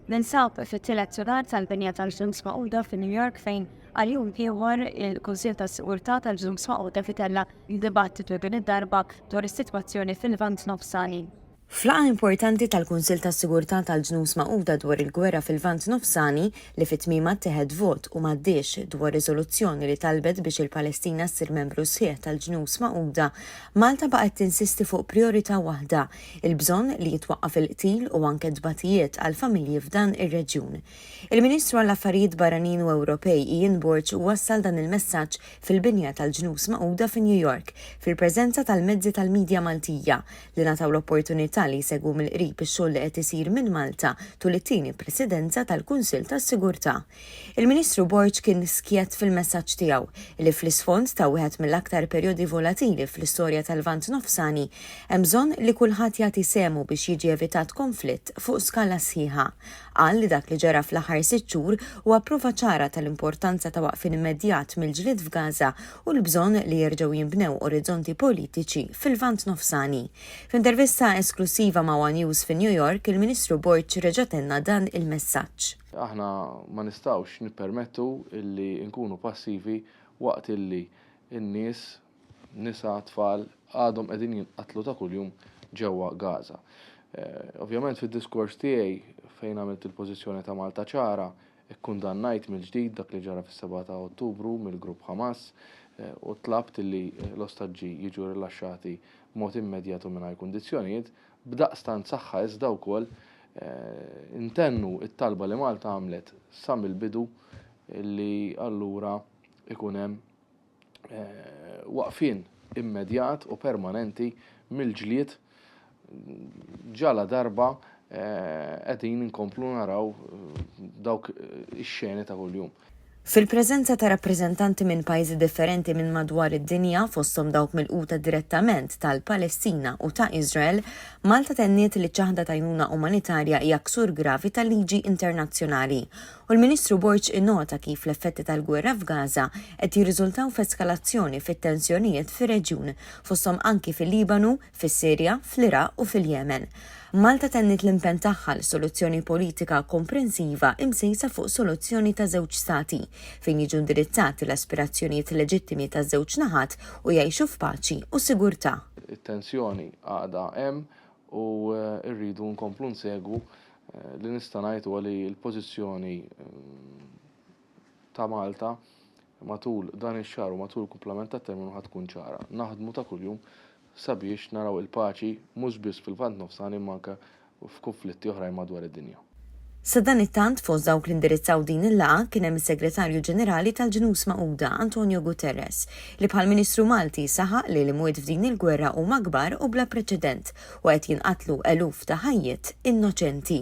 Ninsab fit-tielet ġurnat tal-binja tal-ġnus Magħquda fi New York fejn għal-jum ieħor il-Kunsill tas-Sigurtà tal-Ġnus Magħquda fitella dibattitu din id-darba dwar is-sitwazzjoni fil-Lvant Nofsani. Flaqa importanti tal-Kunsill tas-Sigurtà tal-Ġnus Magħquda dwar il-gwerra fil-Lvant Nofsani li fit-tmiema teħed vot u m'għaddiex dwar riżoluzzjoni li talbet biex il-Palestina ssir membru sħiħ tal-Ġnus Magħquda, Malta baqgħet tinsisti fuq priorità waħda, il-bżonn li jitwaqqaf il-qtil u anke dbatijiet għal familji f'dan ir-reġjun. Il-Ministru għall-Affarijiet Barranin u Ewropej Ian Burge wassal dan il-messaġġ fil-binja tal-Ġnus Magħquda fi New York fil-preżenza tal-mezzi tal-midja Maltija li nataw l-opportunità li jsegwu mill-qrib ix-xogħol li qed isir minn Malta tul it-tieni presidenza tal-Kunsill tas-Sigurtà. Il-Ministru Burge kien skjett fil-messaġġ tiegħu li fl-isfond ta' wieħed mill-aktar perjodi volatili fl-istorja tal-Lvant Nofsani hemm bżonn li kulħadd jagħti semu biex jiġi evitat konflitt fuq skala sħiħa. Qal li dak li ġara fl-aħħar 6 xhur huwa prova ċara tal-importanza ta' waqfien immedjat mill-ġlied f'Gaza u l-bżonn li jerġgħu jinbnew orizzonti politiċi fil-Lvant Nofsani. F'intervista esklusiva ma' One News fi New York, il-Ministru Burge reġgħetenna dan il-messaġġ. Aħna ma nistgħux nippermettu illi nkunu passivi waqt illi n-nies, nisa, tfal għadhom qegħdin jinqatlu ta' kuljum ġewwa Gaza. Ovvjament fid-diskors tiegħi fejn għamilt il-pożizzjoni ta' Malta ċara, ikkundannajt mill-ġdid dak li ġara fis-7 ta' Ottubru mill-grupp Hamas u tlabt li l-ostaġġi jiġu rilaxxati b'mod immedjat u mingħajr kundizzjonijiet, b'daqstant saħħa iżda wkoll intennu it-talba li Malta għamlet sa mill-bidu li allura ikun hemm waqfien immedjat u permanenti mill-ġlied ġala darba qegħdin inkomplu naraw dawk ix-xeni ta' kuljum. Fil-preżenza ta' rappreżentanti minn pajjiżi differenti minn madwar id-dinja fosthom dawk milquta direttament tal-Palestina u ta' Iżrael, Malta tenniet li ċaħda tajnuna umanitarja hija ksur gravi tal-liġi internazzjonali. U l-Ministru Burge innota kif l-effetti tal-gwerra f'Gaza qed jirriżultaw f'eskalazzjoni fit-tensjonijiet fir-reġjun fosthom anki fil-Libanu, fis-Sirja, fl-Iraq u fil-Yemen. Malta tennit l-impenn tagħha l-soluzzjoni politika komprensiva imsejsa fuq soluzzjoni ta' żewġ stati fejn jiġu indirizzati l-aspirazzjonijiet leġittimi ta' żewġ naħat u jgħixu f'paċi u sigurtà. It-tensjoni għadha hemm u rridu nkomplu nsegwu li nista' ngħidu li l-pożizzjoni ta' Malta matul dan ix-xahar u matul il-kumplament tat-terminu ħad tkun ċara. Naħdmu ta' kuljum sabiex naraw il-paċi mhux biss fil-Lvant Nofsani imma anke f'konflitti oħrajn madwar id-dinja. Sa dan it-tant fost dawk li indirizzaw din il-laqgħa kien hemm is-Segretarju Ġenerali tal-Ġnus Magħquda Antonio Guterres li bħal Ministru Malti saħaq li l-imwiet f'din il-gwerra huma kbar u bla preċedent u qed jinqatlu eluf ta' ħajjiet innoċenti.